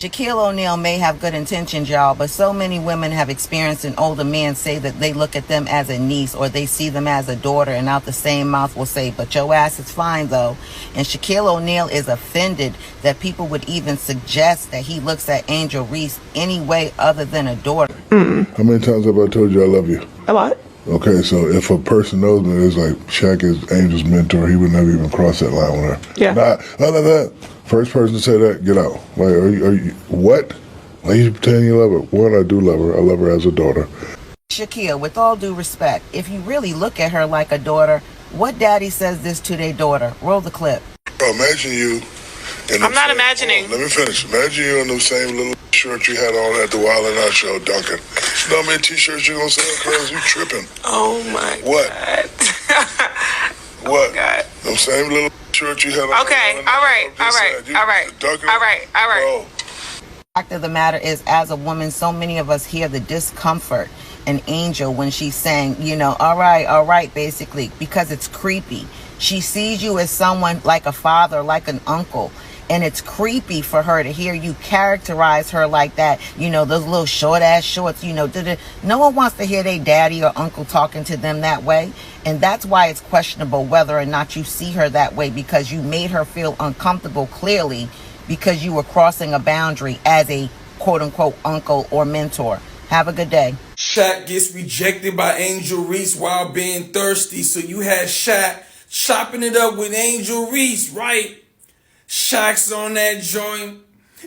Shaquille O'Neal may have good intentions, y'all, but so many women have experienced an older man say that they look at them as a niece or they see them as a daughter, and out the same mouth will say, but your ass is fine though. And Shaquille O'Neal is offended that people would even suggest that he looks at Angel Reese any way other than a daughter. How many times have I told you I love you? A lot. Okay, so if a person knows me, it's like Shaq is Angel's mentor, he would never even cross that line with her. Yeah. None of that. First person to say that, get out. Like, are you what? Like, you pretend you love her. One, I do love her. I love her as a daughter. Shaquille, with all due respect, if you really look at her like a daughter, what daddy says this to their daughter? Roll the clip. Bro, imagine you. I'm not imagining. Let me finish. Imagine you in those same little shirts you had on at the Wild 'N Out show, Duncan. You know how many t-shirts you gonna sell, girls? You tripping. Oh my what? God. What? Oh God. Those same little shirts you had on. Okay, all right. Bro. The fact of the matter is, as a woman, so many of us hear the discomfort in Angel when she's saying, you know, all right, basically, because it's creepy. She sees you as someone like a father, like an uncle. And it's creepy for her to hear you characterize her like that. You know, those little short ass shorts, you know, no one wants to hear their daddy or uncle talking to them that way. And that's why it's questionable whether or not you see her that way, because you made her feel uncomfortable, clearly, because you were crossing a boundary as a quote unquote uncle or mentor. Have a good day. Shaq gets rejected by Angel Reese while being thirsty. So you had Shaq chopping it up with Angel Reese, right? Shaq's on that joint.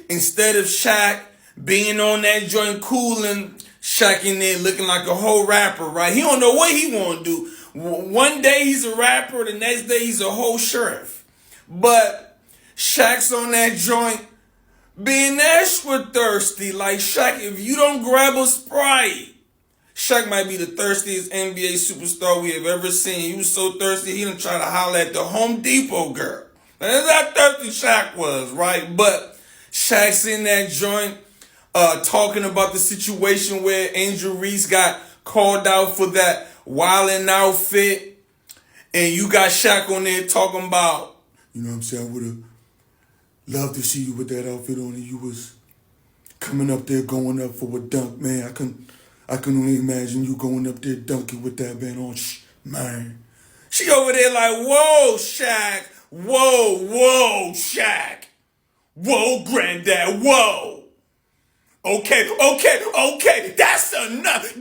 Instead of Shaq being on that joint cooling, Shaq in there looking like a whole rapper, right? He don't know what he want to do. One day he's a rapper, the next day he's a whole sheriff. But Shaq's on that joint being extra thirsty. Like, Shaq, if you don't grab a Sprite, Shaq might be the thirstiest NBA superstar we have ever seen. He was so thirsty, he done try to holler at the Home Depot girl. Now, that's how thirsty Shaq was, right? But Shaq's in that joint talking about the situation where Angel Reese got called out for that wildin' outfit. And you got Shaq on there talking about, you know what I'm saying, I would have loved to see you with that outfit on and you was coming up there going up for a dunk. Man, I can only imagine you going up there dunking with that band on. Man. She over there like, whoa, Shaq. Whoa, Shaq. Whoa, Granddad, whoa. Okay. That's enough,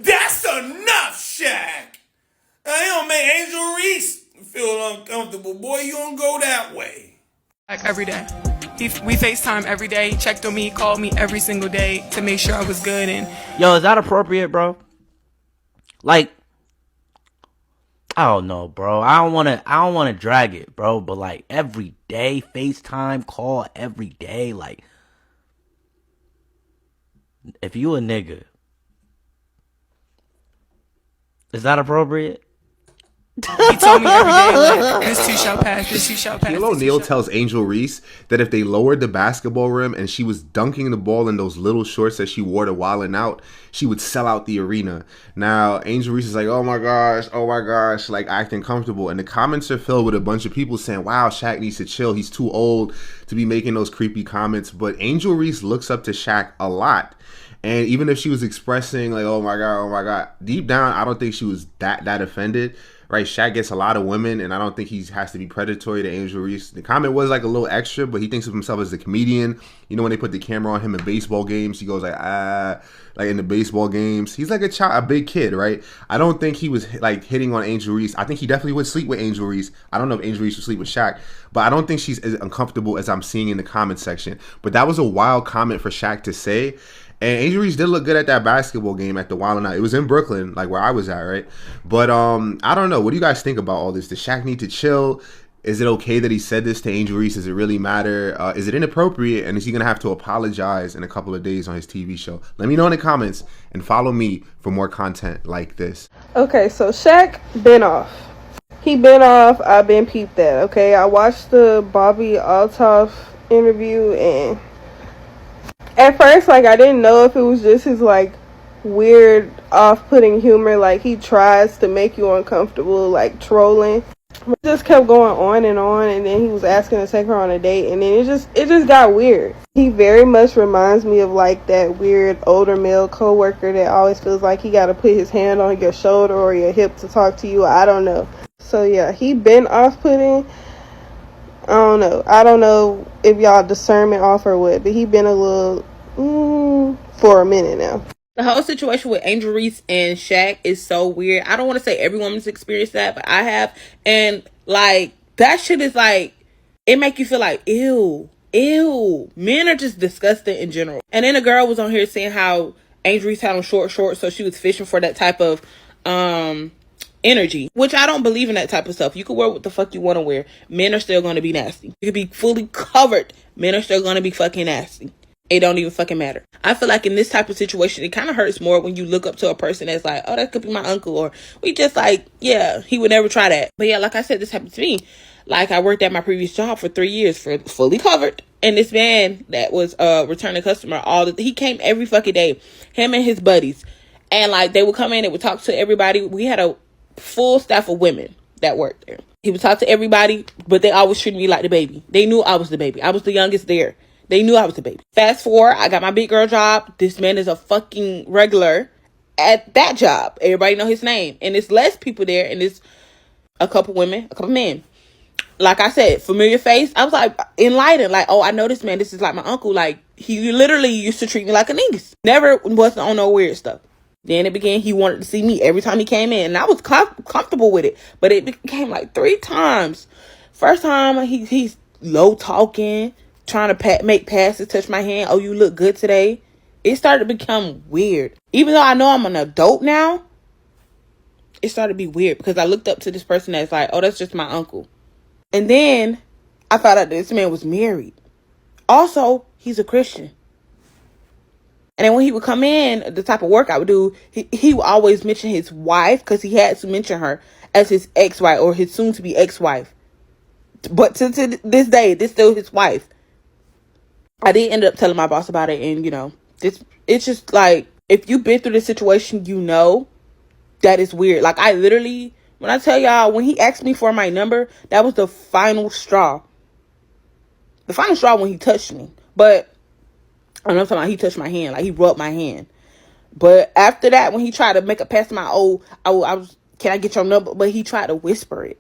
Shaq. I don't make Angel Reese feel uncomfortable. Boy, you don't go that way. Like every day. We FaceTime every day. He checked on me, called me every single day to make sure I was good. And yo, is that appropriate, bro? Like, I don't know, bro. I don't wanna drag it, bro. But like every day, FaceTime call every day. Like, if you a nigga, is that appropriate? he told me every day, like, this too shall pass, this too shall pass. Shaquille O'Neal tells Angel Reese that if they lowered the basketball rim and she was dunking the ball in those little shorts that she wore to Wildin' Out, she would sell out the arena. Now, Angel Reese is like, oh my gosh, like acting comfortable. And the comments are filled with a bunch of people saying, wow, Shaq needs to chill. He's too old to be making those creepy comments. But Angel Reese looks up to Shaq a lot. And even if she was expressing like, oh my God, deep down, I don't think she was that offended. Right, Shaq gets a lot of women, and I don't think he has to be predatory to Angel Reese. The comment was like a little extra, but he thinks of himself as a comedian. You know, when they put the camera on him in baseball games, he goes like in the baseball games. He's like a big kid, right? I don't think he was like hitting on Angel Reese. I think he definitely would sleep with Angel Reese. I don't know if Angel Reese would sleep with Shaq, but I don't think she's as uncomfortable as I'm seeing in the comment section. But that was a wild comment for Shaq to say. And Angel Reese did look good at that basketball game at the Wild 'N Out. It was in Brooklyn, like where I was at, right? But I don't know. What do you guys think about all this? Does Shaq need to chill? Is it okay that he said this to Angel Reese? Does it really matter? Is it inappropriate? And is he going to have to apologize in a couple of days on his TV show? Let me know in the comments and follow me for more content like this. Okay, so Shaq been off. He been off. I've been peeped that, okay? I watched the Bobby Altoff interview, and at first, like, I didn't know if it was just his, like, weird, off-putting humor. Like, he tries to make you uncomfortable, like, trolling. It just kept going on, and then he was asking to take her on a date, and then it just got weird. He very much reminds me of like that weird older male coworker that always feels like he got to put his hand on your shoulder or your hip to talk to you. I don't know. So yeah, he been off-putting. I don't know if y'all discernment off or what, but he been a little for a minute now. The whole situation with Angel Reese and Shaq is so weird. I don't want to say every woman's experienced that, but I have. And like that shit is like, it make you feel like ew. Men are just disgusting in general. And then a girl was on here saying how Angel Reese had on short shorts, so she was fishing for that type of energy, which I don't believe in that type of stuff. You can wear what the fuck you want to wear. Men are still going to be nasty. You could be fully covered. Men are still going to be fucking nasty. It don't even fucking matter. I feel like in this type of situation, it kind of hurts more when you look up to a person that's like, oh, that could be my uncle. Or we just like, yeah, he would never try that. But yeah, like I said, this happened to me. Like I worked at my previous job for 3 years for fully covered. And this man that was a returning customer, he came every fucking day. Him and his buddies. And like they would come in and would talk to everybody. We had a full staff of women that worked there. He would talk to everybody, but they always treated me like the baby. They knew I was the baby. I was the youngest there. They knew I was the baby. Fast forward, I got my big girl job. This man is a fucking regular at that job. Everybody know his name. And there's less people there, and there's a couple women, a couple men. Like I said, familiar face. I was like enlightened. Like, oh, I know this man. This is like my uncle. Like, he literally used to treat me like a niece. Never wasn't on no weird stuff. Then it began, he wanted to see me every time he came in. And I was comfortable with it. But it became like 3 times. First time, he's low talking, trying to make passes, touch my hand. Oh, you look good today. It started to become weird. Even though I know I'm an adult now, it started to be weird because I looked up to this person that's like, oh, that's just my uncle. And then I found out that this man was married. Also, he's a Christian. And then when he would come in, the type of work I would do, he would always mention his wife because he had to mention her as his ex-wife or his soon-to-be ex-wife. But to this day, this still his wife. I did end up telling my boss about it, and it's just like, if you've been through this situation, you know that is weird. Like, I literally, when I tell y'all, when he asked me for my number, that was the final straw. The final straw when he touched me. But I'm not talking about he touched my hand, like he rubbed my hand. But after that, when he tried to make a pass to my can I get your number? But he tried to whisper it.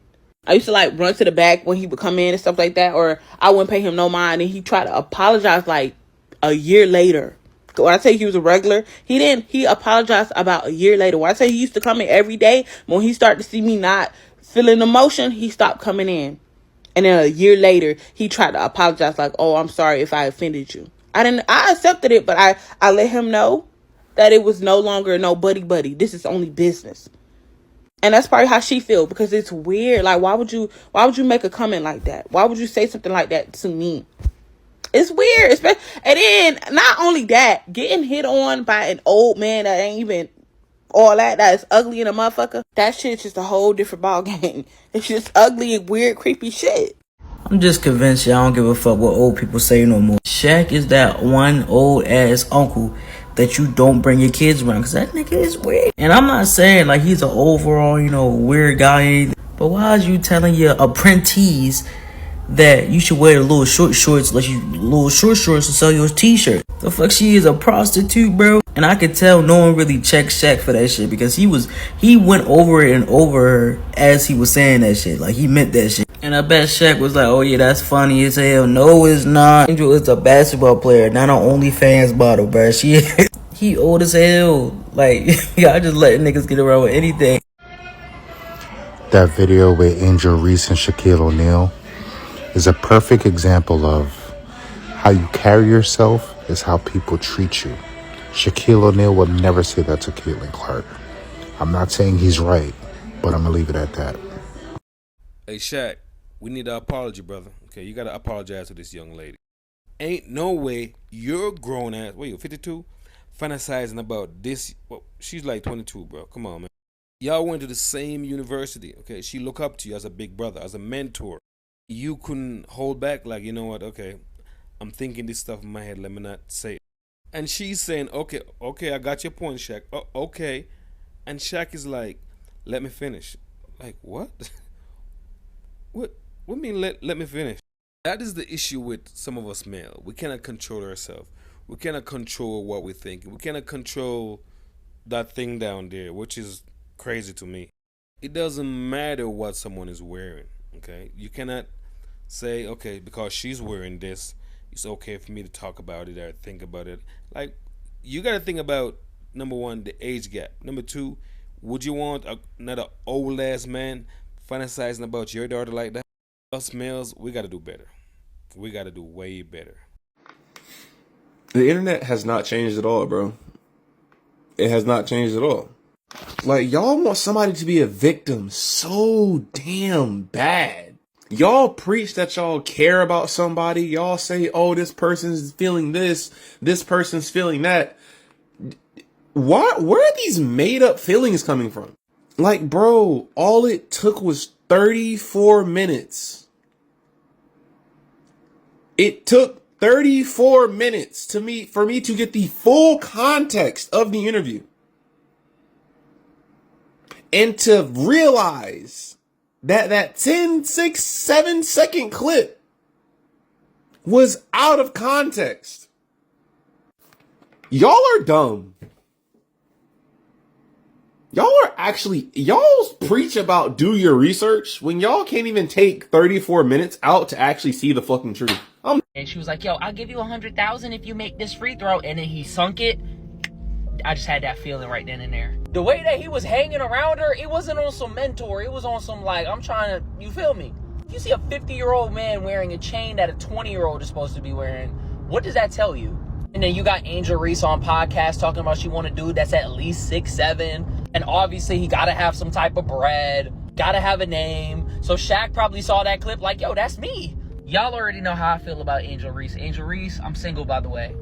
I used to like run to the back when he would come in and stuff like that, or I wouldn't pay him no mind, and he tried to apologize like a year later. When I say he was a regular, he didn't. He apologized about a year later. When I say he used to come in every day, when he started to see me not feeling emotion, he stopped coming in. And then a year later, he tried to apologize like, oh, I'm sorry if I offended you. I accepted it, but I let him know that it was no longer no buddy. This is only business. And that's probably how she feels, because it's weird. Like, why would you make a comment like that? Why would you say something like that to me? It's weird. And then, not only that, getting hit on by an old man that ain't even all that is ugly in a motherfucker. That shit's just a whole different ball game. It's just ugly and weird, creepy shit. I'm just convinced y'all don't give a fuck what old people say no more. Shaq is that one old ass uncle that you don't bring your kids around, because that nigga is weird. And I'm not saying like he's an overall, weird guy, but why is you telling your apprentices that you should wear the little short shorts to sell your t-shirt? The fuck, she is a prostitute, bro. And I could tell no one really checked Shaq for that shit, because he went over it and over her as he was saying that shit. Like, he meant that shit. And I bet Shaq was like, oh yeah, that's funny as hell. No, it's not. Angel is a basketball player, not an OnlyFans model, bro. He old as hell. Like, y'all just letting niggas get around with anything. That video with Angel Reese and Shaquille O'Neal is a perfect example of how you carry yourself is how people treat you. Shaquille O'Neal would never say that to Caitlin Clark. I'm not saying he's right, but I'm going to leave it at that. Hey, Shaq, we need an apology, brother. Okay, you got to apologize to this young lady. Ain't no way you're grown ass, what you 52, fantasizing about this. Well, she's like 22, bro. Come on, man. Y'all went to the same university, okay? She look up to you as a big brother, as a mentor. You couldn't hold back, like, you know what, okay, I'm thinking this stuff in my head, let me not say it. And she's saying, okay, I got your point, Shaq. Oh, okay. And Shaq is like, let me finish. Like, what? What mean let me finish? That is the issue with some of us male. We cannot control ourselves. We cannot control what we think. We cannot control that thing down there, which is crazy to me. It doesn't matter what someone is wearing, okay? You cannot say, okay, because she's wearing this, it's okay for me to talk about it or think about it. Like, you got to think about, number one, the age gap. Number two, would you want another old ass man fantasizing about your daughter like that? Us males, we got to do better. We got to do way better. The internet has not changed at all, bro. It has not changed at all. Like, y'all want somebody to be a victim so damn bad. Y'all preach that y'all care about somebody. Y'all say, oh, this person's feeling this person's feeling that. Where are these made up feelings coming from? Like, bro, all it took was 34 minutes. It took 34 minutes for me to get the full context of the interview. And to realize that 10, 6, 7 second clip was out of context. Y'all are dumb. Y'all preach about do your research when y'all can't even take 34 minutes out to actually see the fucking truth. And she was like, yo, I'll give you 100,000 if you make this free throw. And then he sunk it. I just had that feeling right then and there. The way that he was hanging around her, it wasn't on some mentor. It was on some, like, I'm trying to, you feel me? You see a 50-year-old man wearing a chain that a 20-year-old is supposed to be wearing. What does that tell you? And then you got Angel Reese on podcast talking about she want a dude that's at least 6'7". And obviously he got to have some type of bread. Got to have a name. So Shaq probably saw that clip like, yo, that's me. Y'all already know how I feel about Angel Reese. Angel Reese, I'm single, by the way.